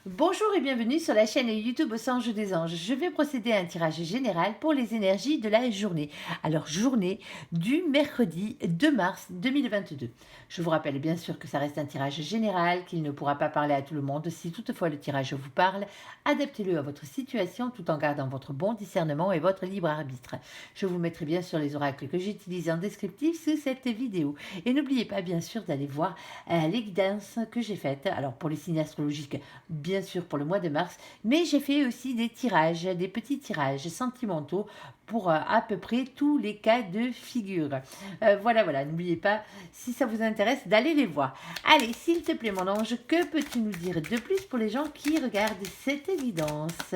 Bonjour et bienvenue sur la chaîne YouTube Au Ange des Anges. Je vais procéder à un tirage général pour les énergies de la journée. Alors, journée du mercredi 2 mars 2022. Je vous rappelle bien sûr que ça reste un tirage général, qu'il ne pourra pas parler à tout le monde. Si toutefois le tirage vous parle, adaptez-le à votre situation tout en gardant votre bon discernement et votre libre arbitre. Je vous mettrai bien sûr les oracles que j'utilise en descriptif sous cette vidéo. Et n'oubliez pas bien sûr d'aller voir les guidances que j'ai faites. Alors, pour les signes astrologiques, bien sûr pour le mois de mars, mais j'ai fait aussi des tirages, des petits tirages sentimentaux pour à peu près tous les cas de figure. Voilà, n'oubliez pas, si ça vous intéresse, d'aller les voir. Allez, s'il te plaît mon ange, que peux-tu nous dire de plus pour les gens qui regardent cette évidence?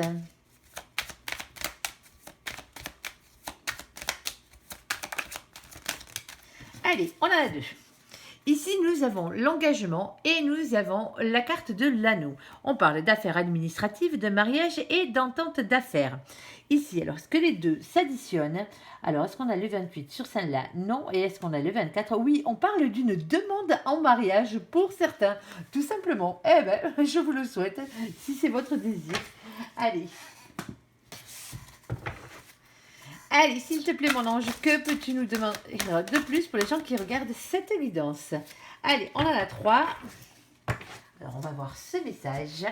Allez, on en a deux. Ici, nous avons l'engagement et nous avons la carte de l'anneau. On parle d'affaires administratives, de mariage et d'entente d'affaires. Ici, alors, est-ce que les deux s'additionnent? Alors, est-ce qu'on a le 28 sur celle-là? Non. Et est-ce qu'on a le 24? Oui, on parle d'une demande en mariage pour certains. Tout simplement. Eh bien, je vous le souhaite, si c'est votre désir. Allez. Allez, s'il te plaît, mon ange, que peux-tu nous demander de plus pour les gens qui regardent cette évidence? Allez, on en a 3. Alors, on va voir ce message.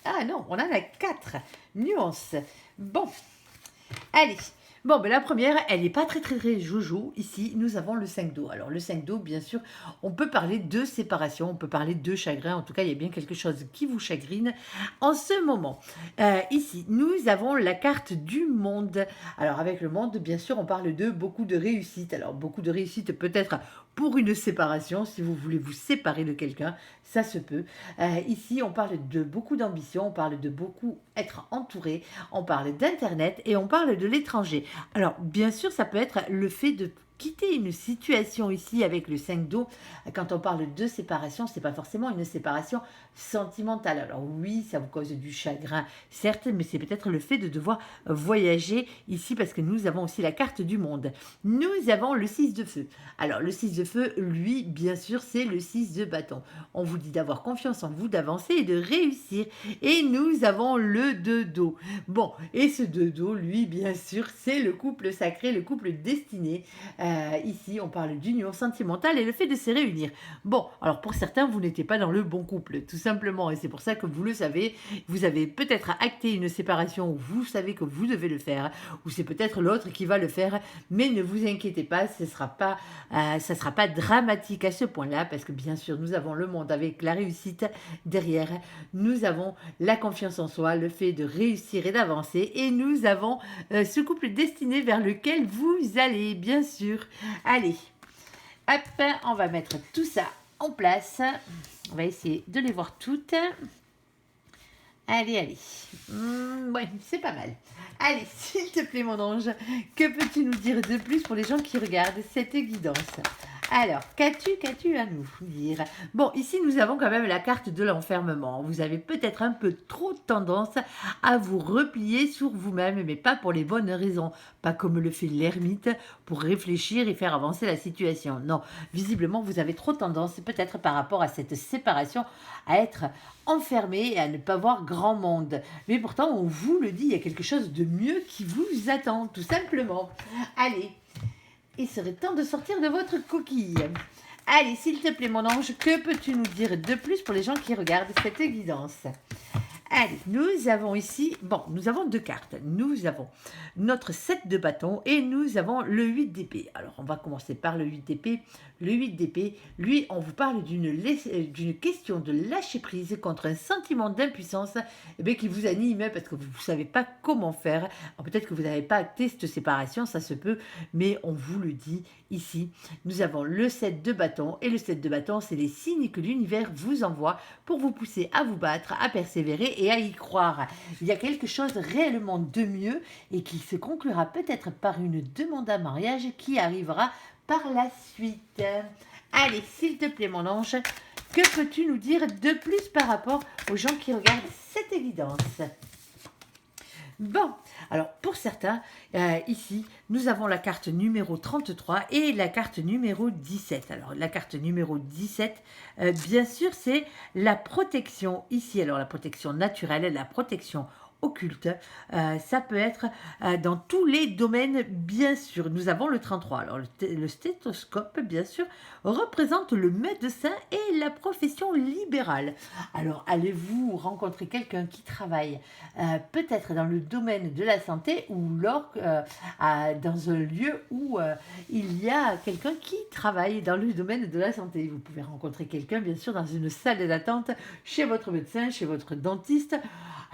Ah non, on en a 4. Nuance. Bon, allez. Bon, ben la première, elle n'est pas très joujou. Ici, nous avons le 5 d'eau. Alors, le 5 d'eau, bien sûr, on peut parler de séparation, on peut parler de chagrin. En tout cas, il y a bien quelque chose qui vous chagrine en ce moment. Ici, nous avons la carte du monde. Alors, avec le monde, bien sûr, on parle de beaucoup de réussite. Alors, beaucoup de réussite peut-être pour une séparation, si vous voulez vous séparer de quelqu'un, ça se peut. Ici, on parle de beaucoup d'ambition, on parle de beaucoup être entouré, on parle d'Internet et on parle de l'étranger. Alors, bien sûr, ça peut être le fait de quitter une situation ici avec le 5 d'eau. Quand on parle de séparation, c'est pas forcément une séparation sentimentale. Alors oui, ça vous cause du chagrin, certes, mais c'est peut-être le fait de devoir voyager ici parce que nous avons aussi la carte du monde. Nous avons le 6 de feu. Alors le 6 de feu, lui, bien sûr, c'est le 6 de bâton. On vous dit d'avoir confiance en vous, d'avancer et de réussir. Et nous avons le 2 d'eau. Bon, et ce 2 d'eau, lui, bien sûr, c'est le couple sacré, le couple destiné. Ici, on parle d'union sentimentale et le fait de se réunir. Bon, alors pour certains, vous n'étiez pas dans le bon couple, tout simplement. Et c'est pour ça que vous le savez, vous avez peut-être acté une séparation où vous savez que vous devez le faire, ou c'est peut-être l'autre qui va le faire, mais ne vous inquiétez pas, ça sera pas dramatique à ce point-là, parce que bien sûr, nous avons le monde avec la réussite derrière, nous avons la confiance en soi, le fait de réussir et d'avancer, et nous avons ce couple destiné vers lequel vous allez, bien sûr. Allez, hop, on va mettre tout ça en place. On va essayer de les voir toutes. Allez. Ouais, c'est pas mal. Allez, s'il te plaît, mon ange, que peux-tu nous dire de plus pour les gens qui regardent cette guidance? Alors, qu'as-tu à nous dire? Bon, ici, nous avons quand même la carte de l'enfermement. Vous avez peut-être un peu trop tendance à vous replier sur vous-même, mais pas pour les bonnes raisons. Pas comme le fait l'ermite pour réfléchir et faire avancer la situation. Non, visiblement, vous avez trop tendance, peut-être par rapport à cette séparation, à être enfermé et à ne pas voir grand monde. Mais pourtant, on vous le dit, il y a quelque chose de mieux qui vous attend, tout simplement. Allez, il serait temps de sortir de votre coquille. Allez, s'il te plaît, mon ange, que peux-tu nous dire de plus pour les gens qui regardent cette guidance? Allez, nous avons ici, nous avons 2 cartes. Nous avons notre 7 de bâton et nous avons le 8 d'épée. Alors, on va commencer par le 8 d'épée. Le 8 d'épée, lui, on vous parle d'une question de lâcher prise contre un sentiment d'impuissance qui vous anime parce que vous ne savez pas comment faire. Peut-être que vous n'avez pas acté cette séparation, ça se peut, mais on vous le dit ici. Nous avons le 7 de bâton et le 7 de bâton, c'est les signes que l'univers vous envoie pour vous pousser à vous battre, à persévérer et à y croire. Il y a quelque chose réellement de mieux et qui se conclura peut-être par une demande à mariage qui arrivera par la suite. Allez, s'il te plaît, mon ange, que peux-tu nous dire de plus par rapport aux gens qui regardent cette évidence? Bon, alors pour certains, ici, nous avons la carte numéro 33 et la carte numéro 17. Alors la carte numéro 17, bien sûr, c'est la protection ici. Alors la protection naturelle, la protection occulte, ça peut être dans tous les domaines, bien sûr. Nous avons le 33. Alors le stéthoscope, bien sûr, représente le médecin et la profession libérale. Alors allez-vous rencontrer quelqu'un qui travaille peut-être dans le domaine de la santé ou dans un lieu où il y a quelqu'un qui travaille dans le domaine de la santé. Vous pouvez rencontrer quelqu'un, bien sûr, dans une salle d'attente, chez votre médecin, chez votre dentiste,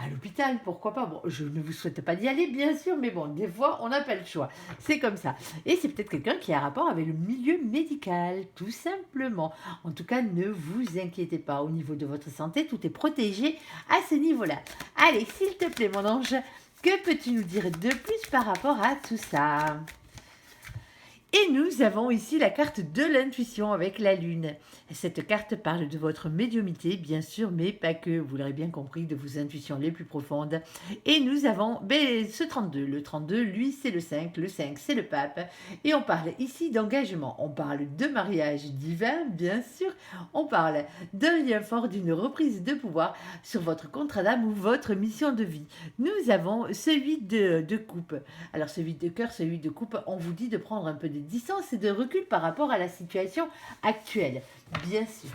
à l'hôpital, pourquoi pas. Bon, je ne vous souhaite pas d'y aller, bien sûr, mais bon, des fois, on n'a pas le choix. C'est comme ça. Et c'est peut-être quelqu'un qui a un rapport avec le milieu médical, tout simplement. En tout cas, ne vous inquiétez pas. Au niveau de votre santé, tout est protégé à ce niveau-là. Allez, s'il te plaît, mon ange, que peux-tu nous dire de plus par rapport à tout ça? Et nous avons ici la carte de l'intuition avec la lune. Cette carte parle de votre médiumnité, bien sûr, mais pas que, vous l'aurez bien compris, de vos intuitions les plus profondes. Et nous avons ce 32. Le 32, lui, c'est le 5. Le 5, c'est le pape. Et on parle ici d'engagement. On parle de mariage divin, bien sûr. On parle d'un lien fort, d'une reprise de pouvoir sur votre contrat d'âme ou votre mission de vie. Nous avons ce 8 de coupe. Alors, ce 8 de cœur, ce 8 de coupe, on vous dit de prendre un peu de distance et de recul par rapport à la situation actuelle, bien sûr.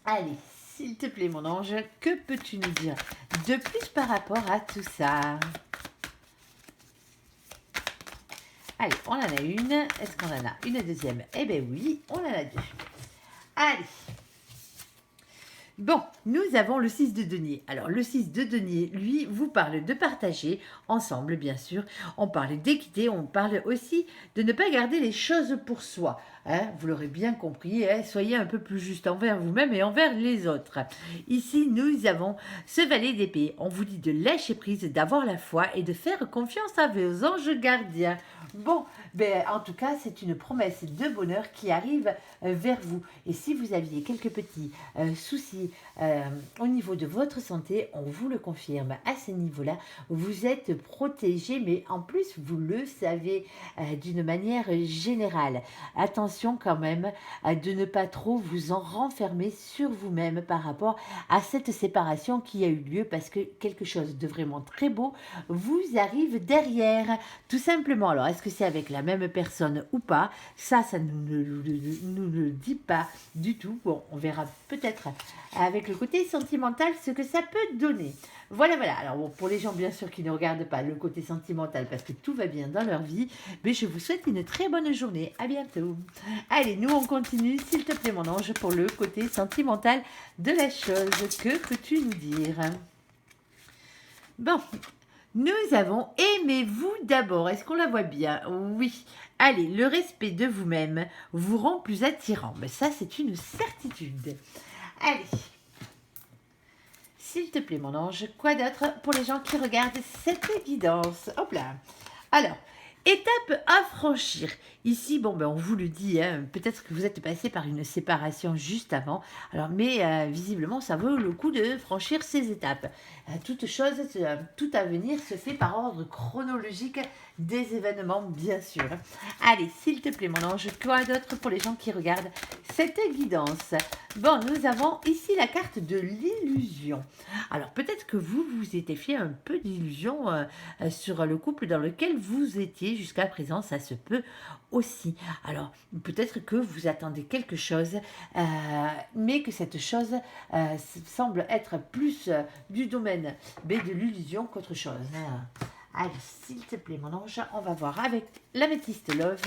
Allez, s'il te plaît, mon ange, que peux-tu nous dire de plus par rapport à tout ça? Allez, on en a une. Est-ce qu'on en a une deuxième? Eh bien oui, on en a deux. Allez. Bon, nous avons le 6 de denier. Alors, le 6 de denier, lui, vous parle de partager ensemble, bien sûr. On parle d'équité, on parle aussi de ne pas garder les choses pour soi. Hein, vous l'aurez bien compris, hein, soyez un peu plus juste envers vous-même et envers les autres. Ici, nous avons ce valet d'épée. On vous dit de lâcher prise, d'avoir la foi et de faire confiance à vos anges gardiens. Bon, en tout cas, c'est une promesse de bonheur qui arrive vers vous. Et si vous aviez quelques petits soucis au niveau de votre santé, on vous le confirme. À ce niveau-là, vous êtes protégé, mais en plus, vous le savez d'une manière générale. Attention quand même de ne pas trop vous en renfermer sur vous-même par rapport à cette séparation qui a eu lieu, parce que quelque chose de vraiment très beau vous arrive derrière, tout simplement. Alors, est-ce que c'est avec la même personne ou pas? Ça nous le dit pas du tout. Bon, on verra peut-être avec le côté sentimental ce que ça peut donner. Voilà. Alors bon, pour les gens bien sûr qui ne regardent pas le côté sentimental parce que tout va bien dans leur vie, mais je vous souhaite une très bonne journée. À bientôt. Allez, nous on continue, s'il te plaît mon ange, pour le côté sentimental de la chose. Que peux-tu nous dire? Bon, nous avons aimez-vous d'abord. Est-ce qu'on la voit bien? Oui. Allez, le respect de vous-même vous rend plus attirant. Mais ça, c'est une certitude. Allez. S'il te plaît, mon ange, quoi d'autre pour les gens qui regardent cette guidance? Hop là. Alors, étape à franchir. Ici, bon, on vous le dit, hein, peut-être que vous êtes passé par une séparation juste avant. Alors, mais visiblement, ça vaut le coup de franchir ces étapes. Toute chose, tout à venir se fait par ordre chronologique des événements, bien sûr. Allez, s'il te plaît, mon ange, quoi d'autre pour les gens qui regardent cette guidance? Bon, nous avons ici la carte de l'illusion. Alors, peut-être que vous vous étiez fait un peu d'illusion sur le couple dans lequel vous étiez jusqu'à présent, ça se peut aussi. Alors, peut-être que vous attendez quelque chose, mais que cette chose semble être plus du domaine de l'illusion qu'autre chose. Allez, s'il te plaît, mon ange, on va voir avec l'améthyste Love.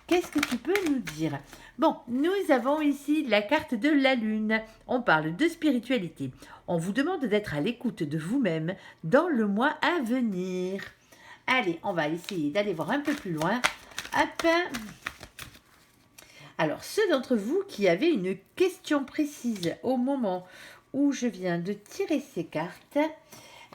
Qu'est-ce que tu peux nous dire? Bon, nous avons ici la carte de la lune. On parle de spiritualité. On vous demande d'être à l'écoute de vous-même dans le mois à venir. Allez, on va essayer d'aller voir un peu plus loin. Hop. Alors, ceux d'entre vous qui avaient une question précise au moment où je viens de tirer ces cartes,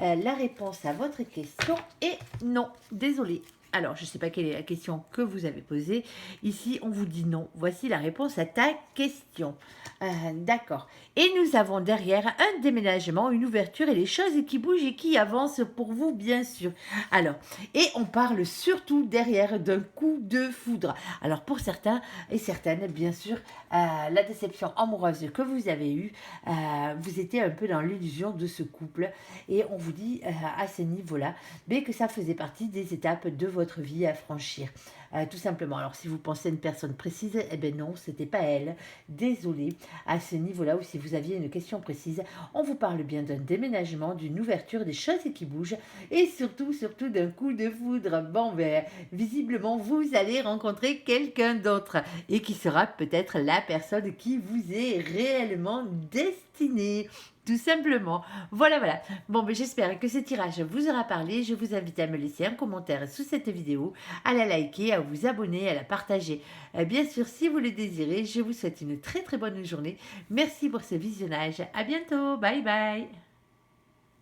la réponse à votre question est non. Désolée. Alors, je ne sais pas quelle est la question que vous avez posée. Ici, on vous dit non. Voici la réponse à ta question. D'accord. Et nous avons derrière un déménagement, une ouverture et les choses qui bougent et qui avancent pour vous, bien sûr. Alors, et on parle surtout derrière d'un coup de foudre. Alors, pour certains et certaines, bien sûr, la déception amoureuse que vous avez eue, vous étiez un peu dans l'illusion de ce couple. Et on vous dit à ce niveau-là, mais que ça faisait partie des étapes de votre vie à franchir. Tout simplement. Alors, si vous pensez à une personne précise, eh bien non, c'était pas elle. Désolée. À ce niveau-là, ou si vous aviez une question précise, on vous parle bien d'un déménagement, d'une ouverture, des choses qui bougent, et surtout, surtout d'un coup de foudre. Bon, ben, visiblement, vous allez rencontrer quelqu'un d'autre, et qui sera peut-être la personne qui vous est réellement destinée. Tout simplement. Voilà, voilà. Bon, ben, j'espère que ce tirage vous aura parlé. Je vous invite à me laisser un commentaire sous cette vidéo, à la liker, à vous abonner, à la partager. Bien sûr, si vous le désirez, je vous souhaite une très très bonne journée. Merci pour ce visionnage. À bientôt. Bye bye.